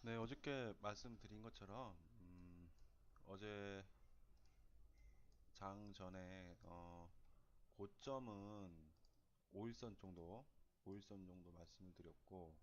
네, 어저께 말씀드린 것처럼 어제 장 전에 고점은 5일선 정도, 5일선 정도 말씀을 드렸고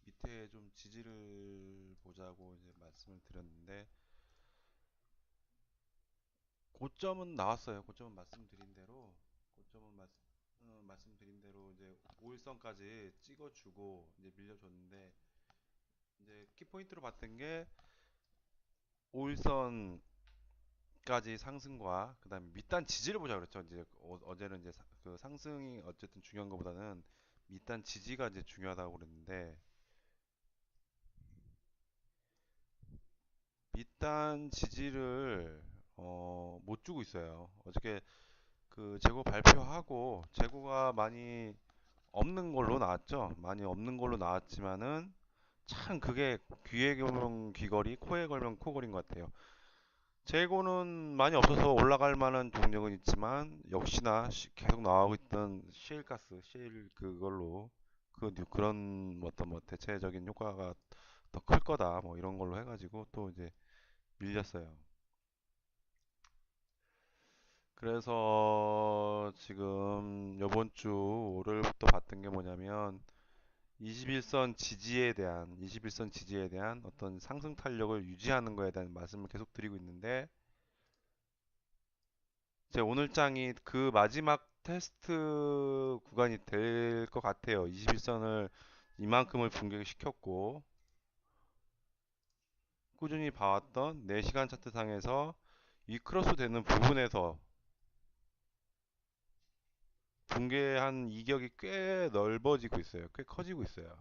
밑에 좀 지지를 보자고 이제 말씀을 드렸는데 고점은 나왔어요. 고점은 말씀드린 대로 말씀드린 대로 이제 5일선까지 찍어주고 이제 밀려줬는데 이제 키포인트로 봤던 게 5일선 까지 상승과 그다음에 밑단 지지를 보자 그랬죠. 이제 어제는 이제 그 상승이 어쨌든 중요한 것보다는 밑단 지지가 이제 중요하다고 그랬는데 밑단 지지를 못 주고 있어요. 어저께 그 재고 발표하고 재고가 많이 없는 걸로 나왔죠. 많이 없는 걸로 나왔지만은 참 그게 귀에 걸면 귀걸이, 코에 걸면 코걸이인 것 같아요. 재고는 많이 없어서 올라갈 만한 동력은 있지만 역시나 계속 나오고 있던 셰일가스, 셰일 그걸로 그런 어떤 뭐 대체적인 효과가 더 클 거다 뭐 이런 걸로 해가지고 또 이제 밀렸어요. 그래서 지금 요번 주 월요일부터 봤던 게 뭐냐면 21선 지지에 대한 어떤 상승 탄력을 유지하는 거에 대한 말씀을 계속 드리고 있는데 제 오늘 장이 그 마지막 테스트 구간이 될 것 같아요. 21선을 이만큼을 붕괴시켰고 꾸준히 봐왔던 4시간 차트상에서 이 크로스 되는 부분에서 붕괴한 이격이 꽤 넓어지고 있어요. 꽤 커지고 있어요.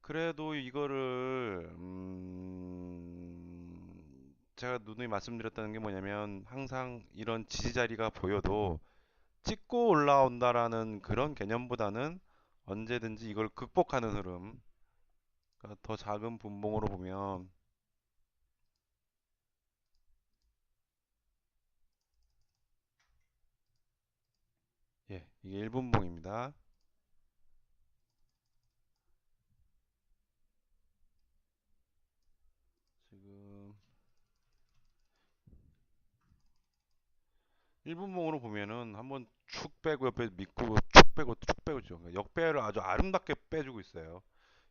그래도 이거를 제가 누누이 말씀드렸다는 게 뭐냐면 항상 이런 지지 자리가 보여도 찍고 올라온다라는 그런 개념보다는 언제든지 이걸 극복하는 흐름, 그러니까 더 작은 분봉으로 보면 예, 이게 1분봉입니다. 지금 1분봉으로 보면은 한번 축 빼고 옆에 밑고 축 빼고 축 빼고죠. 그러니까 역배를 아주 아름답게 빼주고 있어요.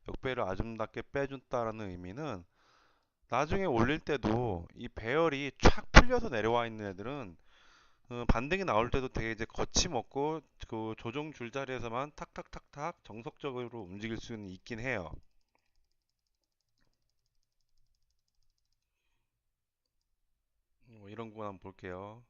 역배를 아름답게 빼준다라는 의미는 나중에 올릴 때도 이 배열이 촥 풀려서 내려와 있는 애들은 반등이 나올 때도 되게 이제 거침없고 그 조정 줄자리에서만 탁탁탁탁 정석적으로 움직일 수는 있긴 해요. 뭐 이런 거 한번 볼게요.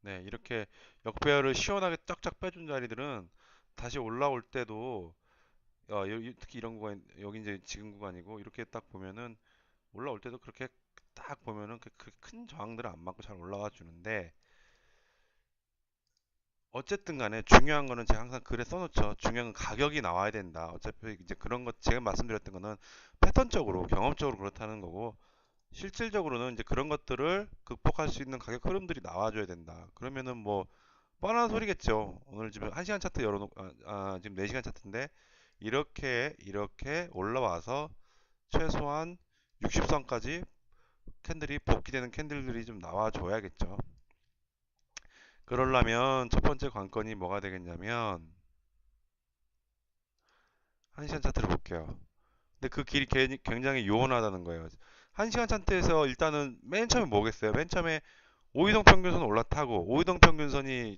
네, 이렇게 역배열을 시원하게 쫙쫙 빼준 자리들은 다시 올라올 때도 특히 이런 구간 여기 이제 지금 구간이고 이렇게 딱 보면은 올라올 때도 그렇게 딱 보면은 큰 저항들은 안 맞고 잘 올라와 주는데 어쨌든 간에 중요한 거는 제가 항상 글에 써놓죠. 중요한 건 가격이 나와야 된다. 어차피 이제 그런 것 제가 말씀드렸던 거는 패턴적으로 경험적으로 그렇다는 거고 실질적으로는 이제 그런 것들을 극복할 수 있는 가격 흐름들이 나와줘야 된다. 그러면은 뭐 뻔한 소리겠죠. 오늘 지금 1시간 차트 열어놓고 지금 4시간 차트인데 이렇게 올라와서 최소한 60선까지 캔들이 복귀되는 캔들들이 좀 나와줘야겠죠. 그러려면 첫 번째 관건이 뭐가 되겠냐면 1시간 차트를 볼게요. 근데 그 길이 굉장히 요원하다는 거예요. 1시간 차트에서 일단은 맨 처음에 뭐겠어요? 맨 처음에 오이동 평균선 올라타고 오이동 평균선이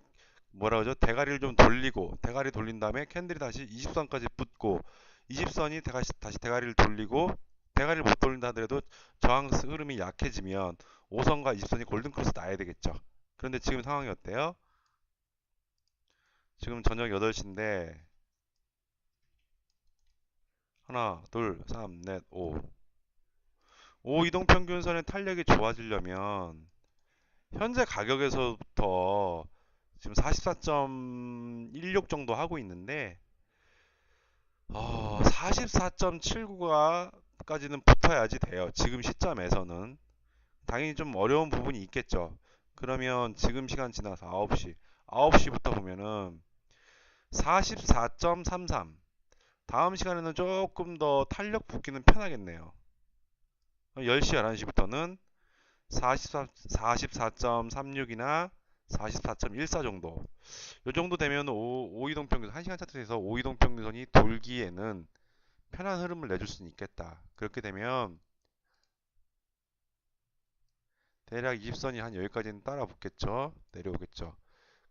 뭐라 그러죠? 대가리를 좀 돌리고 대가리 돌린 다음에 캔들이 다시 20선까지 붙고 20선이 다시 대가리를 돌리고 대가리를 못 돌린다 하더라도 저항 흐름이 약해지면 5선과 20선이 골든크로스 나야 되겠죠. 그런데 지금 상황이 어때요? 지금 저녁 8시인데 하나, 둘, 3, 넷, 5. 5 이동평균선의 탄력이 좋아지려면 현재 가격에서부터 지금 44.16 정도 하고 있는데 44.79가까지는 붙어야지 돼요. 지금 시점에서는 당연히 좀 어려운 부분이 있겠죠. 그러면 지금 시간 지나서 9시. 9시부터 보면은 44.33. 다음 시간에는 조금 더 탄력 붙기는 편하겠네요. 10시, 11시부터는 44.36이나 44.14 정도. 이 정도 되면 5이동 평균선, 1시간 차트에서 5이동 평균선이 돌기에는 편한 흐름을 내줄 수는 있겠다. 그렇게 되면 대략 20선이 한 여기까지는 따라 붙겠죠. 내려오겠죠.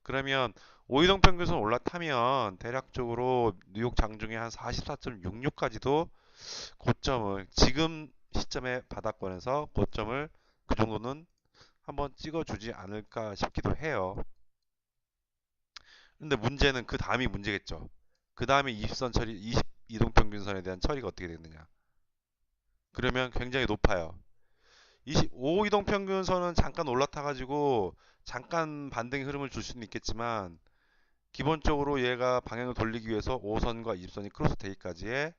그러면 5이동 평균선 올라타면 대략적으로 뉴욕 장중에 한 44.66까지도 고점을 지금 시점에 바닥권에서 고점을 그 정도는 한번 찍어주지 않을까 싶기도 해요. 근데 문제는 그 다음이 문제겠죠. 그 다음에 20선 처리, 22동 평균선에 대한 처리가 어떻게 되느냐. 그러면 굉장히 높아요. 25이동 평균선은 잠깐 올라타가지고 잠깐 반등의 흐름을 줄 수는 있겠지만 기본적으로 얘가 방향을 돌리기 위해서 5선과 20선이 크로스 되기까지의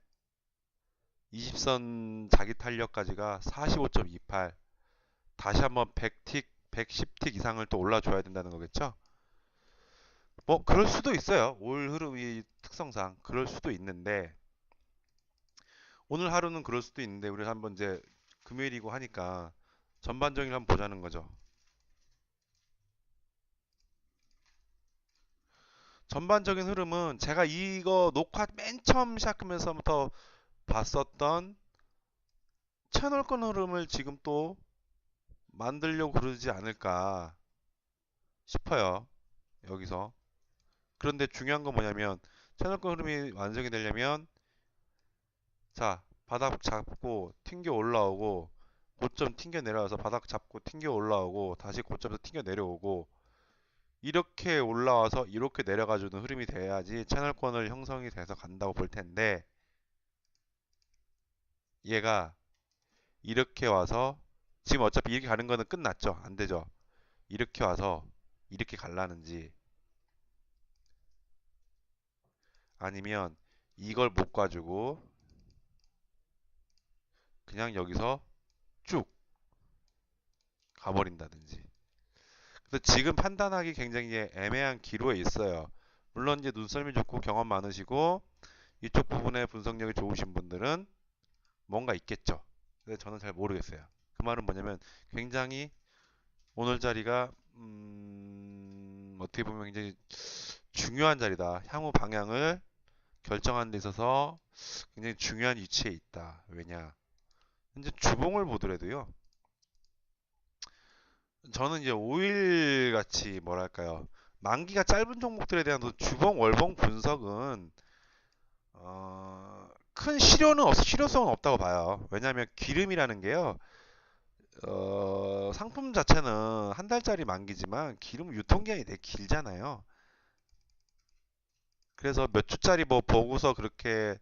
20선 자기 탄력까지가 45.28 다시 한번 100틱, 110틱 이상을 또 올라줘야 된다는 거겠죠? 뭐 그럴 수도 있어요. 올 흐름이 특성상 그럴 수도 있는데 오늘 하루는 그럴 수도 있는데 우리 한번 이제 금요일이고 하니까 전반적인 한번 보자는 거죠. 전반적인 흐름은 제가 이거 녹화 맨 처음 시작하면서부터 봤었던 채널권 흐름을 지금 또 만들려고 그러지 않을까 싶어요. 여기서. 그런데 중요한 건 뭐냐면 채널권 흐름이 완성이 되려면 자, 바닥 잡고 튕겨 올라오고 고점 튕겨 내려와서 바닥 잡고 튕겨 올라오고 다시 고점에서 튕겨 내려오고 이렇게 올라와서 이렇게 내려가주는 흐름이 돼야지 채널권을 형성이 돼서 간다고 볼 텐데 얘가 이렇게 와서 지금 어차피 이렇게 가는 거는 끝났죠. 안 되죠. 이렇게 와서 이렇게 갈라는지 아니면 이걸 못 가지고 그냥 여기서 쭉 가버린다든지. 그래서 지금 판단하기 굉장히 애매한 기로에 있어요. 물론 이제 눈썰미 좋고 경험 많으시고 이쪽 부분에 분석력이 좋으신 분들은 뭔가 있겠죠. 근데 저는 잘 모르겠어요. 그 말은 뭐냐면 굉장히 오늘 자리가 어떻게 보면 굉장히 중요한 자리다. 향후 방향을 결정하는 데 있어서 굉장히 중요한 위치에 있다. 왜냐? 현재 주봉을 보더라도요. 저는 이제 5일 같이 뭐랄까요? 만기가 짧은 종목들에 대한 주봉 월봉 분석은 큰 실효성은 없다고 봐요. 왜냐하면 기름이라는 게요. 상품 자체는 한 달짜리 만기지만 기름 유통기한이 되게 길잖아요. 그래서 몇 주짜리 뭐 보고서 그렇게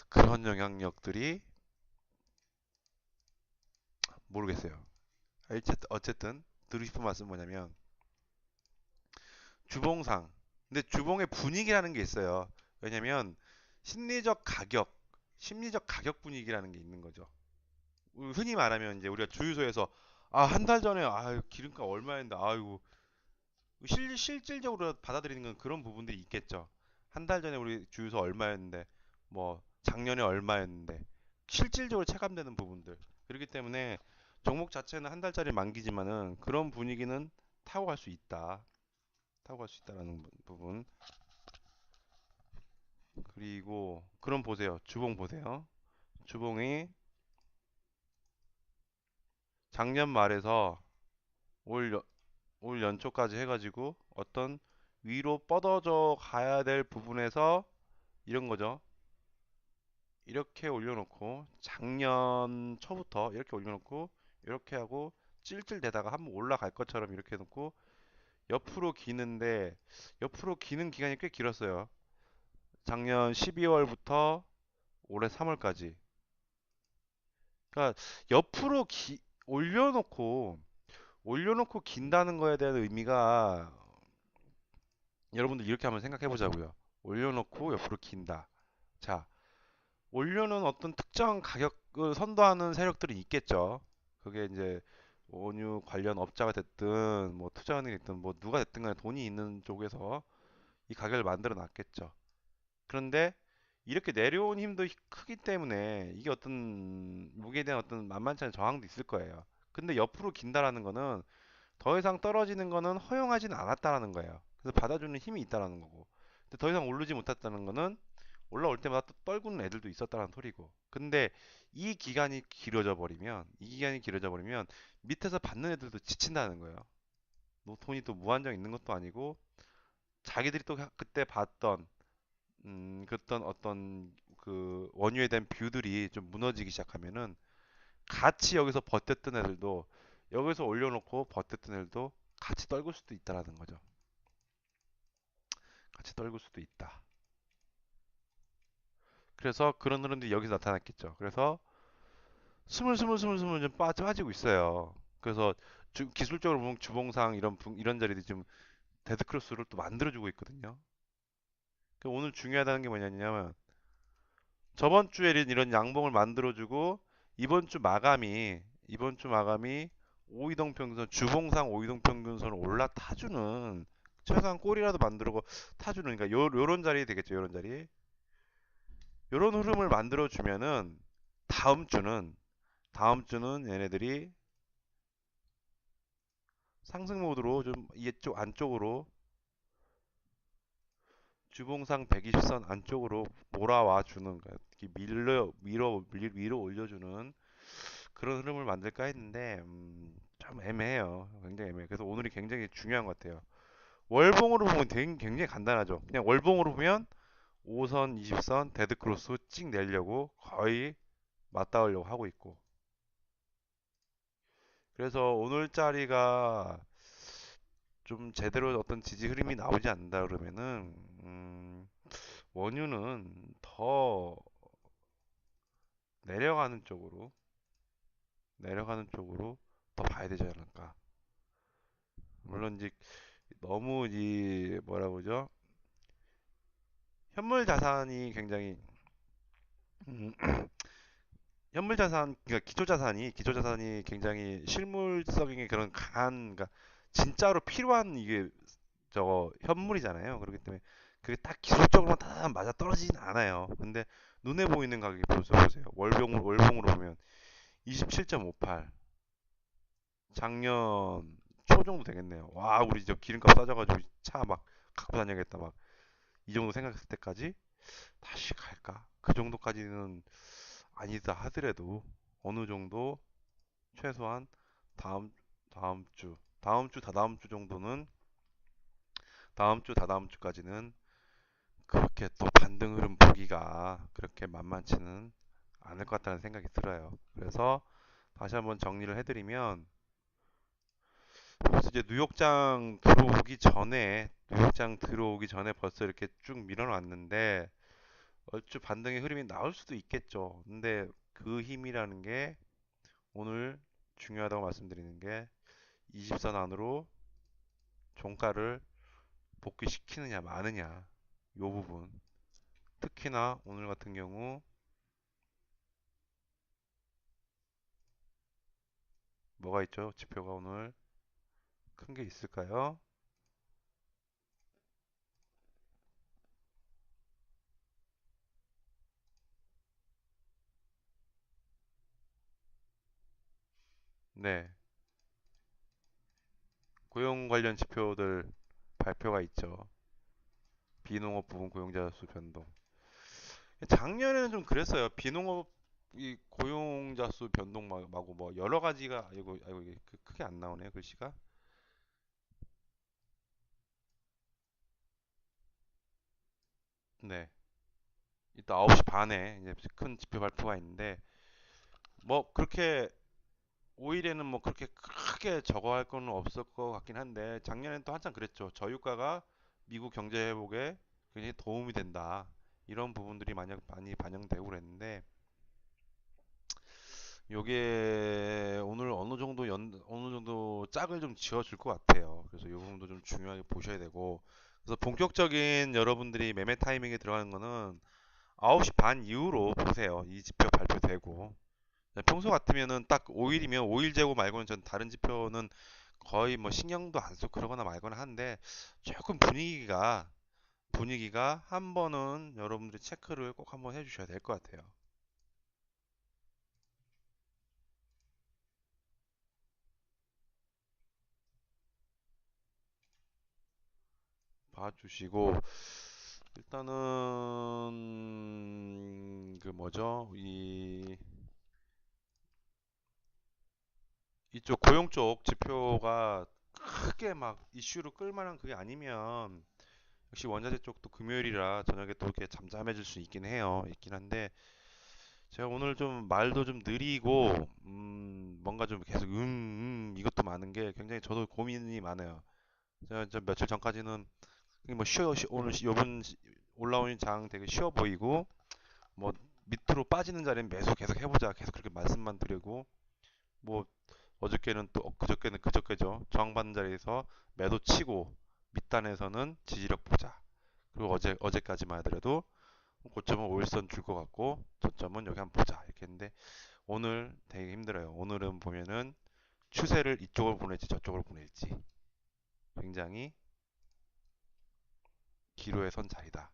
그런 영향력들이 모르겠어요. 어쨌든 드리고 싶은 말씀은 뭐냐면 주봉상. 근데 주봉의 분위기라는 게 있어요. 왜냐면 심리적 가격, 심리적 가격 분위기라는 게 있는 거죠. 흔히 말하면 이제 우리가 주유소에서 아, 한 달 전에 아, 기름값 얼마였는데 아이고 실질적으로 받아들이는 건 그런 부분들이 있겠죠. 한 달 전에 우리 주유소 얼마였는데 뭐 작년에 얼마였는데 실질적으로 체감되는 부분들. 그렇기 때문에 종목 자체는 한 달짜리 만기지만은 그런 분위기는 타고 갈 수 있다. 타고 갈 수 있다라는 부분. 그리고 그럼 보세요. 주봉 보세요. 주봉이 작년 말에서 올, 연- 올 연초까지 해가지고 어떤 위로 뻗어져 가야 될 부분에서 이런 거죠. 이렇게 올려놓고 작년 초부터 이렇게 올려놓고 이렇게 하고 찔찔대다가 한번 올라갈 것처럼 이렇게 해놓고 옆으로 기는데 옆으로 기는 기간이 꽤 길었어요. 작년 12월부터 올해 3월까지. 그러니까 옆으로 올려놓고 올려놓고 긴다는 거에 대한 의미가 여러분들 이렇게 한번 생각해 보자고요. 올려놓고 옆으로 긴다. 자, 올려놓은 어떤 특정 가격을 선도하는 세력들이 있겠죠. 그게 이제 원유 관련 업자가 됐든 뭐 투자은행이 됐든 뭐 누가 됐든 간에 돈이 있는 쪽에서 이 가격을 만들어 놨겠죠. 그런데 이렇게 내려온 힘도 크기 때문에 이게 어떤 무게에 대한 어떤 만만치 않은 저항도 있을 거예요. 근데 옆으로 긴다라는 거는 더 이상 떨어지는 거는 허용하지는 않았다라는 거예요. 그래서 받아주는 힘이 있다라는 거고. 근데 더 이상 오르지 못했다는 거는 올라올 때마다 또 떨구는 애들도 있었다는 소리고. 근데 이 기간이 길어져 버리면 밑에서 받는 애들도 지친다는 거예요. 뭐 돈이 또 무한정 있는 것도 아니고 자기들이 또 그때 봤던 그랬던 어떤 그 원유에 대한 뷰들이 좀 무너지기 시작하면은 같이 여기서 버텼던 애들도 여기서 올려놓고 버텼던 애들도 같이 떨굴 수도 있다라는 거죠. 같이 떨굴 수도 있다. 그래서 그런 흐름들이 여기서 나타났겠죠. 그래서 스물스물스물스물 좀 빠지고 있어요. 그래서 기술적으로 보면 주봉상 이런 자리들이 좀 데드크로스를 또 만들어주고 있거든요. 오늘 중요하다는 게 뭐냐면 저번 주에 이런 양봉을 만들어주고 이번 주 마감이 오이동 평균선 주봉상 오이동 평균선을 올라타주는 최소한 꼬리라도 만들고 타주는 그러니까 요런 자리 되겠죠. 요런 자리. 요런 흐름을 만들어주면은 다음 주는 얘네들이 상승 모드로 좀 이쪽 안쪽으로 주봉상 120선 안쪽으로 몰아와 주는 거야. 이렇게 밀어 올려주는 그런 흐름을 만들까 했는데 좀 애매해요. 굉장히 애매해요. 그래서 오늘이 굉장히 중요한 것 같아요. 월봉으로 보면 굉장히 간단하죠. 그냥 월봉으로 보면 5선, 20선, 데드크로스 찍 내려고 거의 맞닿으려고 하고 있고. 그래서 오늘자리가 좀 제대로 어떤 지지 흐름이 나오지 않는다 그러면은 원유는 더 내려가는 쪽으로 더 봐야 되지 않을까. 물론 이제 너무 이 뭐라 그러죠? 현물 자산이 굉장히 음, 현물 자산 그러니까 기초 자산이 굉장히 실물적인 그런 강한 그러니까 진짜로 필요한 이게 저거 현물이잖아요. 그렇기 때문에 그게 딱 기술적으로만 다 맞아 떨어지진 않아요. 근데 눈에 보이는 가격이 보세요. 월봉으로 보면 27.58 작년 초 정도 되겠네요. 와, 우리 저 기름값 싸져가지고 차 막 갖고 다녀야겠다 막 이 정도 생각했을 때까지 다시 갈까? 그 정도까지는 아니다 하더라도 어느 정도 최소한 다음 다다음 주 정도는 다다음 주까지는 그렇게 또 반등 흐름 보기가 그렇게 만만치는 않을 것 같다는 생각이 들어요. 그래서 다시 한번 정리를 해드리면 벌써 이제 뉴욕장 들어오기 전에 벌써 이렇게 쭉 밀어놨는데 얼추 반등의 흐름이 나올 수도 있겠죠. 근데 그 힘이라는 게 오늘 중요하다고 말씀드리는 게 20선 안으로 종가를 복귀시키느냐 마느냐 요 부분. 특히나 오늘 같은 경우 뭐가 있죠? 지표가 오늘 큰 게 있을까요? 네. 고용 관련 지표들 발표가 있죠. 비농업 부분 고용자 수 변동. 작년에는 좀 그랬어요. 비농업 이 고용자 수 변동 하고 뭐 여러 가지가 아이고 이게 크게 안 나오네요 글씨가. 네. 이따 9시 반에 이제 큰 지표 발표가 있는데 뭐 그렇게 5일에는 뭐 그렇게 크게 저거 할 거는 없을 것 같긴 한데 작년엔 또 한참 그랬죠. 저유가가 미국 경제 회복에 굉장히 도움이 된다. 이런 부분들이 만약 많이 반영되고 그랬는데 요게 오늘 어느 정도 짝을 좀 지어줄 것 같아요. 그래서 요 부분도 좀 중요하게 보셔야 되고 그래서 본격적인 여러분들이 매매 타이밍에 들어가는 거는 9시 반 이후로 보세요. 이 지표 발표되고 평소 같으면은 딱 5일이면 5일 재고 말고는 전 다른 지표는 거의 뭐 신경도 안 쓰고 그러거나 말거나 하는데 조금 분위기가 한 번은 여러분들이 체크를 꼭 한번 해주셔야 될 것 같아요. 봐주시고 일단은 그 뭐죠? 이쪽 고용 쪽 지표가 크게 막 이슈로 끌만한 그게 아니면 역시 원자재 쪽도 금요일이라 저녁에 또 이렇게 잠잠해질 수 있긴 해요. 있긴 한데 제가 오늘 좀 말도 좀 느리고 뭔가 좀 계속 이것도 많은 게 굉장히 저도 고민이 많아요. 제가 저 며칠 전까지는 뭐 오늘 요번 올라오는 장 되게 쉬워 보이고 뭐 밑으로 빠지는 자리는 매수 계속 해보자 계속 그렇게 말씀만 드리고 뭐 어저께는 또 그저께죠 저항받는 자리에서 매도 치고 밑단에서는 지지력 보자 그리고 어제까지만 하더라도 고점은 5일선 줄 것 같고 저점은 여기 한번 보자 이렇게 했는데 오늘 되게 힘들어요. 오늘은 보면은 추세를 이쪽으로 보낼지 저쪽으로 보낼지 굉장히 기로에 선 자리다.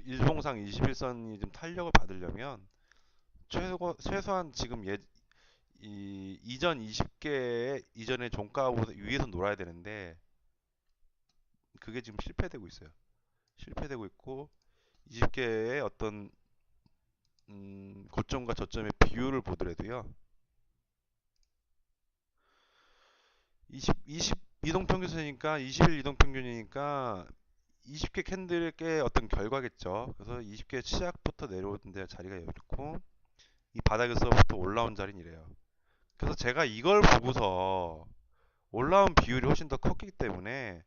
일봉상 21선이 좀 탄력을 받으려면 최소한 지금 이전 20개 이전의 종가보다 위에서 놀아야 되는데 그게 지금 실패되고 있어요. 실패되고 있고 20개의 어떤 고점과 저점의 비율을 보더라도요. 20 이동평균선이니까 20일 이동평균이니까 20개 캔들의 어떤 결과겠죠. 그래서 20개 시작부터 내려오는데 자리가 이렇고 이 바닥에서부터 올라온 자리는 이래요. 그래서 제가 이걸 보고서 올라온 비율이 훨씬 더 컸기 때문에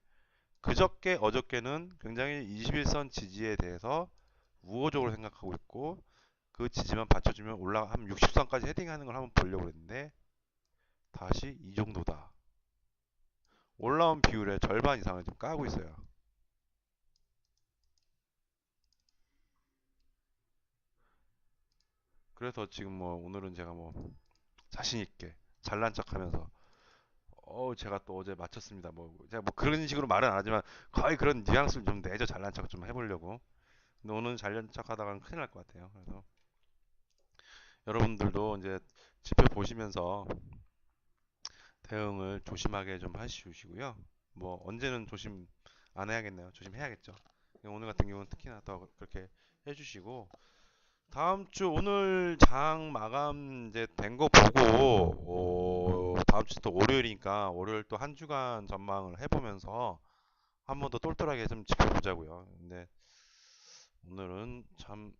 그저께 어저께는 굉장히 21선 지지에 대해서 우호적으로 생각하고 있고 그 지지만 받쳐주면 올라가면 60선까지 헤딩하는 걸 한번 보려고 했는데 다시 이 정도다. 올라온 비율의 절반 이상을 좀 까고 있어요. 그래서 지금 뭐 오늘은 제가 뭐 자신 있게 잘난 척하면서 제가 또 어제 마쳤습니다. 뭐 제가 뭐 그런 식으로 말은 안 하지만 거의 그런 뉘앙스를 좀 내죠. 잘난 척 좀 해보려고. 근데 오늘 잘난 척하다가는 큰일 날 것 같아요. 그래서 여러분들도 이제 지표 보시면서 대응을 조심하게 좀 하시고요. 뭐 언제는 조심 안 해야겠네요. 조심해야겠죠. 오늘 같은 경우는 특히나 더 그렇게 해주시고 다음 주 오늘 장 마감 이제 된 거 보고 다음 주 또 월요일이니까 월요일 또 한 주간 전망을 해보면서 한 번 더 똘똘하게 좀 짚어보자고요. 근데 오늘은 참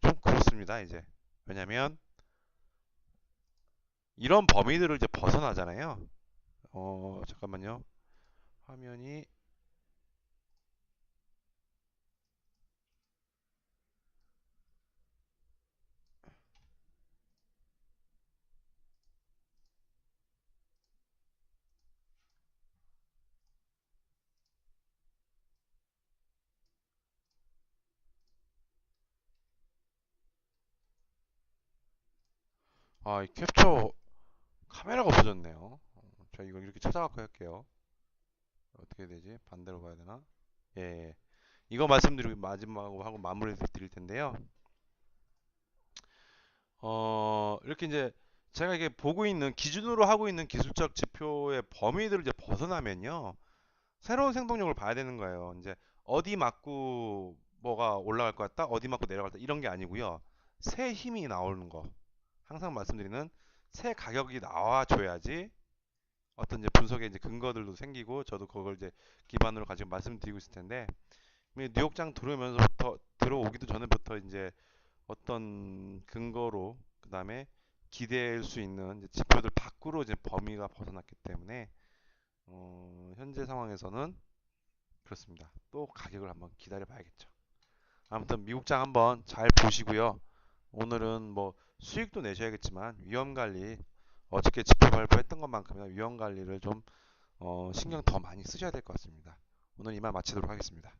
좀 그렇습니다. 이제 왜냐면 이런 범위들을 이제 벗어나잖아요. 잠깐만요. 화면이 이 캡처 카메라가 없어졌네요. 저 이거 이렇게 찾아갖고 할게요. 어떻게 되지? 반대로 가야 되나? 예, 예. 이거 말씀드리고 마지막으로 하고 마무리 드릴 텐데요. 이렇게 이제 제가 이게 보고 있는 기준으로 하고 있는 기술적 지표의 범위들을 이제 벗어나면요. 새로운 생동력을 봐야 되는 거예요. 이제 어디 맞고 뭐가 올라갈 것 같다, 어디 맞고 내려갈 것 같다 이런 게 아니고요. 새 힘이 나오는 거. 항상 말씀드리는 새 가격이 나와줘야지 어떤 이제 분석의 이제 근거들도 생기고 저도 그걸 이제 기반으로 가지고 말씀드리고 있을 텐데 뉴욕장 들어오면서부터 들어오기도 전에부터 이제 어떤 근거로 그 다음에 기대할 수 있는 이제 지표들 밖으로 이제 범위가 벗어났기 때문에 현재 상황에서는 그렇습니다. 또 가격을 한번 기다려 봐야겠죠. 아무튼 미국장 한번 잘 보시고요. 오늘은 뭐 수익도 내셔야겠지만 위험 관리 어저께 지표 발표했던 것만큼이나 위험 관리를 좀 신경 더 많이 쓰셔야 될 것 같습니다. 오늘 이만 마치도록 하겠습니다.